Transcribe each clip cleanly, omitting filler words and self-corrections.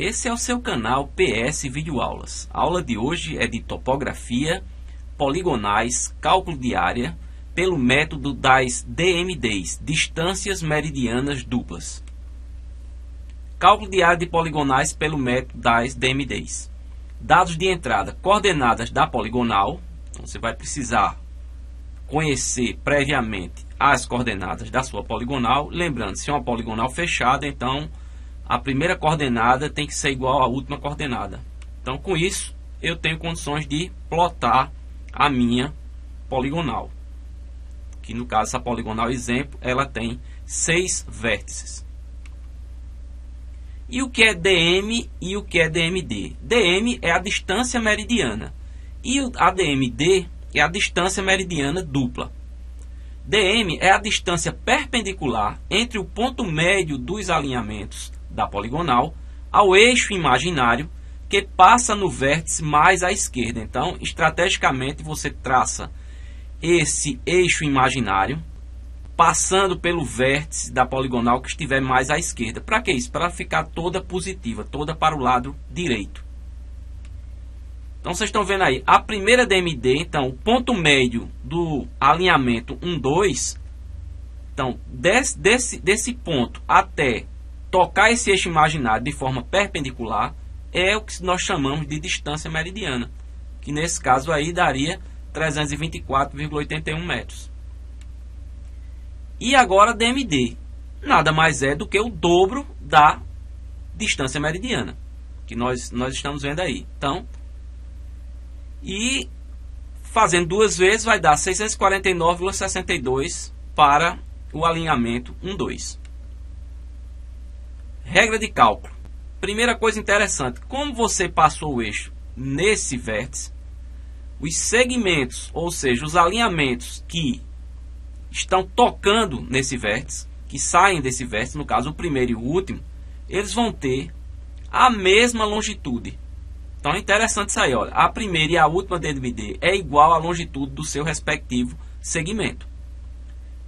esse é o seu canal PS Videoaulas. A aula de hoje é de topografia, poligonais, cálculo de área, pelo método das DMDs, distâncias meridianas duplas. Cálculo de área de poligonais pelo método das DMDs. Dados de entrada, coordenadas da poligonal. Então, você vai precisar conhecer previamente as coordenadas da sua poligonal. Lembrando, se é uma poligonal fechada, então a primeira coordenada tem que ser igual à última coordenada. Então, com isso, eu tenho condições de plotar a minha poligonal. Que no caso, essa poligonal exemplo, ela tem 6 vértices. E o que é DM e o que é DMD? DM é a distância meridiana. E a DMD é a distância meridiana dupla. DM é a distância perpendicular entre o ponto médio dos alinhamentos da poligonal ao eixo imaginário que passa no vértice mais à esquerda. Então, estrategicamente, você traça esse eixo imaginário passando pelo vértice da poligonal que estiver mais à esquerda. Para que isso? Para ficar toda positiva, toda para o lado direito. Então, vocês estão vendo aí, a primeira DMD, então, o ponto médio do alinhamento 1, 2, então, desse ponto até tocar esse eixo imaginário de forma perpendicular, é o que nós chamamos de distância meridiana, que nesse caso aí daria 324,81 metros. E agora DMD, nada mais é do que o dobro da distância meridiana, que nós estamos vendo aí. Então, e fazendo duas vezes vai dar 649,62 para o alinhamento 1, 2. Regra de cálculo. Primeira coisa interessante, como você passou o eixo nesse vértice, os segmentos, ou seja, os alinhamentos que estão tocando nesse vértice, que saem desse vértice, no caso o primeiro e o último, eles vão ter a mesma longitude. Então é interessante isso aí, olha, a primeira e a última DMD é igual à longitude do seu respectivo segmento.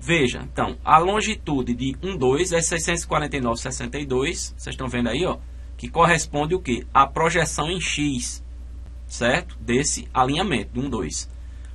Veja, então, a longitude de 1, 2 é 649,62, vocês estão vendo aí, ó, que corresponde o quê? A projeção em X, certo? Desse alinhamento, de 1, 2.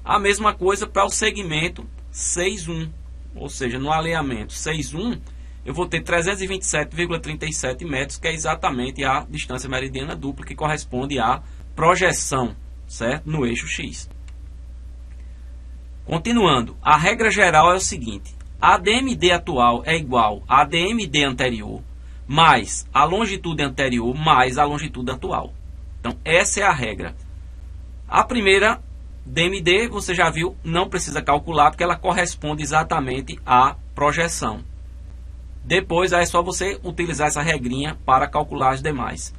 A mesma coisa para o segmento 6, 1, ou seja, no alinhamento 6, 1, eu vou ter 327,37 metros, que é exatamente a distância meridiana dupla, que corresponde à projeção, certo? No eixo X. Continuando, a regra geral é o seguinte: a DMD atual é igual à DMD anterior, mais a longitude anterior, mais a longitude atual. Então, essa é a regra. A primeira DMD, você já viu, não precisa calcular, porque ela corresponde exatamente à projeção. Depois, aí é só você utilizar essa regrinha para calcular as demais.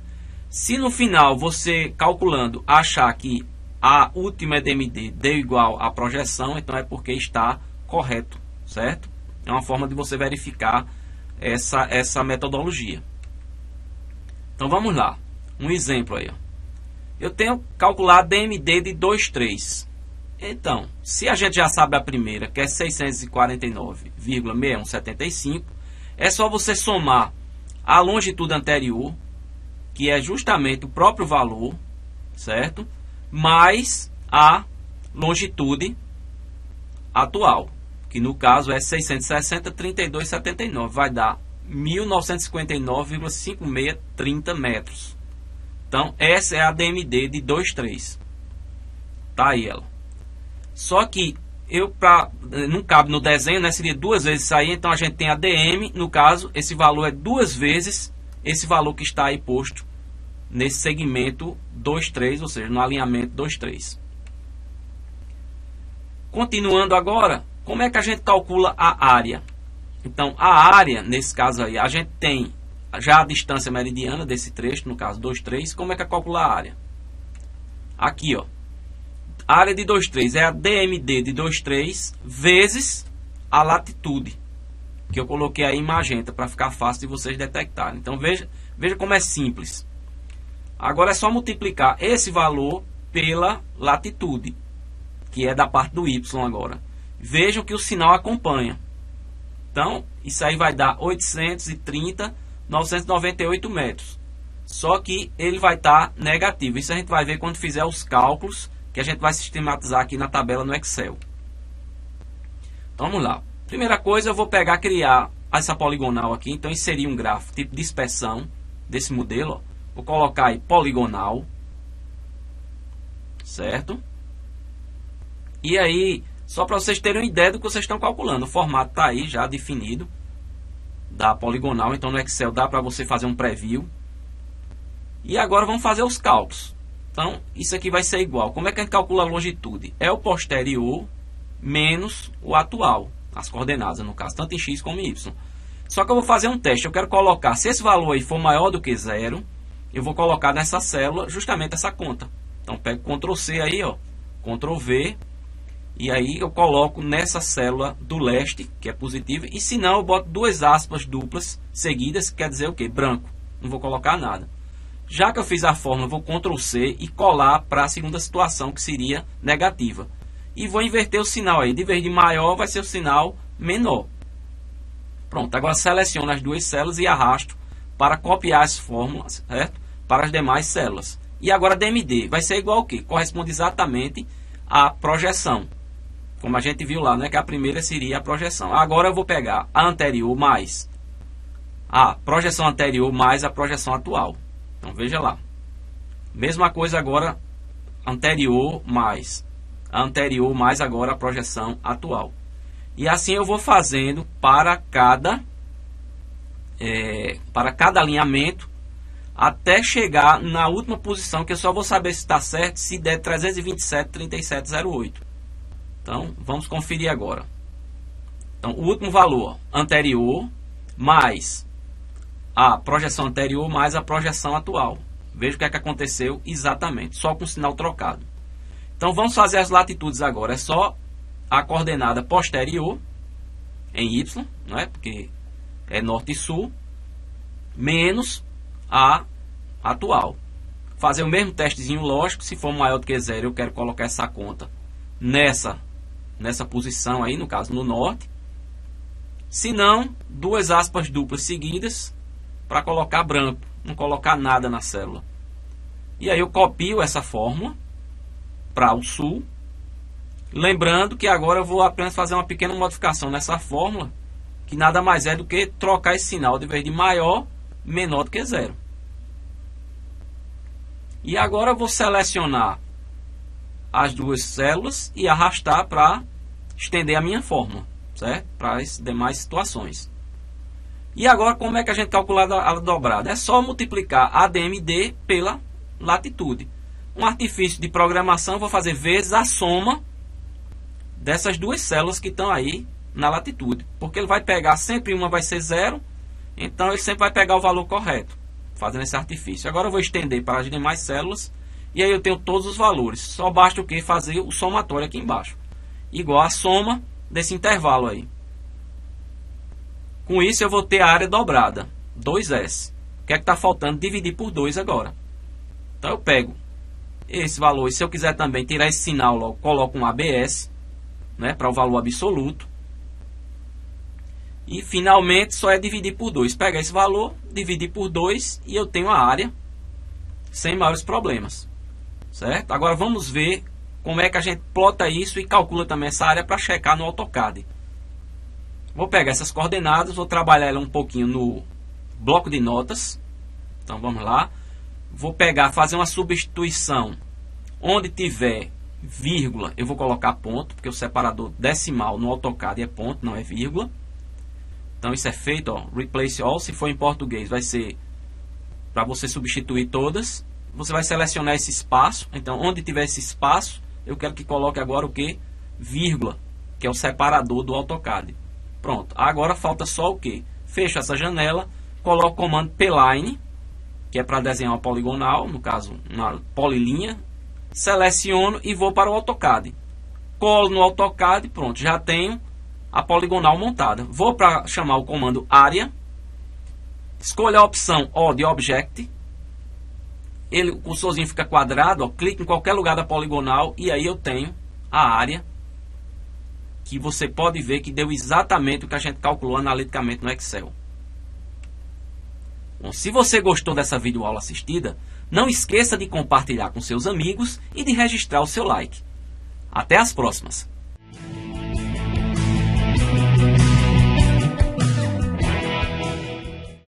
Se no final, você calculando, achar que a última DMD deu igual à projeção, então é porque está correto, certo? É uma forma de você verificar essa metodologia. Então vamos lá, um exemplo aí, ó. Eu tenho calculado DMD de 2, 3. Então, se a gente já sabe a primeira, que é 649,6175, é só você somar a longitude anterior, que é justamente o próprio valor, certo? Mais a longitude atual, que no caso é 660,3279, vai dar 1959,5630 metros. Então, essa é a DMD de 2, 3. Tá aí ela. Só que não cabe no desenho, né? Seria duas vezes isso aí, então a gente tem a DM, no caso, esse valor é duas vezes esse valor que está aí posto nesse segmento 2, 3, ou seja, no alinhamento 2, 3. Continuando agora, como é que a gente calcula a área? Então, a área, nesse caso aí, a gente tem já a distância meridiana desse trecho, no caso 2, 3. Como é que é calcular a área? Aqui, ó. A área de 2, 3 é a DMD de 2, 3 vezes a latitude, que eu coloquei aí em magenta para ficar fácil de vocês detectarem. Então, veja como é simples. Agora é só multiplicar esse valor pela latitude, que é da parte do Y agora. Vejam que o sinal acompanha. Então, isso aí vai dar 830,998 metros. só que ele vai estar negativo. Isso a gente vai ver quando fizer os cálculos que a gente vai sistematizar aqui na tabela no Excel. Então vamos lá. Primeira coisa, eu vou criar essa poligonal aqui. Então inserir um gráfico tipo dispersão desse modelo. Ó. Vou colocar aí poligonal, certo? E aí, só para vocês terem uma ideia do que vocês estão calculando, o formato está aí já definido da poligonal. Então no Excel dá para você fazer um preview. E agora vamos fazer os cálculos. Então isso aqui vai ser igual. Como é que a gente calcula a longitude? É o posterior menos o atual, as coordenadas no caso, tanto em x como em y. Só que eu vou fazer um teste. Eu quero colocar, se esse valor aí for maior do que 0, eu vou colocar nessa célula justamente essa conta. Então pego Ctrl C aí, ó, Ctrl V, e aí eu coloco nessa célula do leste, que é positiva, e se não eu boto duas aspas duplas seguidas, que quer dizer o quê? Branco. Não vou colocar nada. Já que eu fiz a fórmula, vou Ctrl C e colar para a segunda situação, que seria negativa. E vou inverter o sinal aí. De vez de maior, vai ser o sinal menor. Pronto, agora seleciono as duas células e arrasto para copiar as fórmulas, certo? Para as demais células. E agora DMD vai ser igual ao quê? Corresponde exatamente à projeção. Como a gente viu lá, né? Que a primeira seria a projeção. Agora eu vou pegar a anterior mais a projeção anterior mais a projeção atual. Então veja lá. Mesma coisa agora, anterior mais a anterior mais agora a projeção atual. E assim eu vou fazendo para cada alinhamento até chegar na última posição, que eu só vou saber se está certo se der 327,3708. Então vamos conferir agora. Então o último valor anterior mais a projeção anterior mais a projeção atual. Veja o que é que aconteceu exatamente, só com o sinal trocado. Então vamos fazer as latitudes agora. É só a coordenada posterior em Y, não é? Porque é norte e sul, menos a atual. Fazer o mesmo testezinho lógico. Se for maior do que 0, eu quero colocar essa conta nessa posição aí, no caso no norte. Se não, duas aspas duplas seguidas para colocar branco, não colocar nada na célula. E aí eu copio essa fórmula para o sul. Lembrando que agora eu vou apenas fazer uma pequena modificação nessa fórmula, que nada mais é do que trocar esse sinal de vez de maior, menor do que 0. E agora eu vou selecionar as duas células e arrastar para estender a minha fórmula, certo? Para as demais situações. E agora como é que a gente calcula a dobrada? É só multiplicar a DMD pela latitude. Um artifício de programação, eu vou fazer vezes a soma dessas duas células que estão aí na latitude. Porque ele vai pegar, sempre uma vai ser 0, então ele sempre vai pegar o valor correto, fazendo esse artifício. Agora eu vou estender para as demais células, e aí eu tenho todos os valores. Só basta o que? Fazer o somatório aqui embaixo. Igual a soma desse intervalo aí. Com isso eu vou ter a área dobrada, 2S. O que é que está faltando? Dividir por 2 agora. Então eu pego esse valor, e se eu quiser também tirar esse sinal logo, coloco um ABS, né, para o valor absoluto. E finalmente só é dividir por 2. Pega esse valor, dividir por 2 e eu tenho a área sem maiores problemas. Certo? Agora vamos ver como é que a gente plota isso e calcula também essa área para checar no AutoCAD. Vou pegar essas coordenadas, vou trabalhar ela um pouquinho no bloco de notas. Então vamos lá. Vou pegar, fazer uma substituição. Onde tiver vírgula, eu vou colocar ponto, porque o separador decimal no AutoCAD é ponto, não é vírgula. Então isso é feito, ó, replace all. Se for em português, vai ser para você substituir todas. Você vai selecionar esse espaço. Então, onde tiver esse espaço, eu quero que coloque agora o que? Vírgula, que é o separador do AutoCAD. Pronto. Agora falta só o que? Fecho essa janela, coloco o comando P-line, que é para desenhar uma poligonal, no caso, uma polilinha. Seleciono e vou para o AutoCAD. Colo no AutoCAD, pronto, já tenho a poligonal montada. Vou para chamar o comando área. Escolho a opção O de Object. O cursorzinho fica quadrado, ó, clique em qualquer lugar da poligonal e aí eu tenho a área que você pode ver que deu exatamente o que a gente calculou analiticamente no Excel. Bom, se você gostou dessa videoaula assistida, não esqueça de compartilhar com seus amigos e de registrar o seu like. Até as próximas!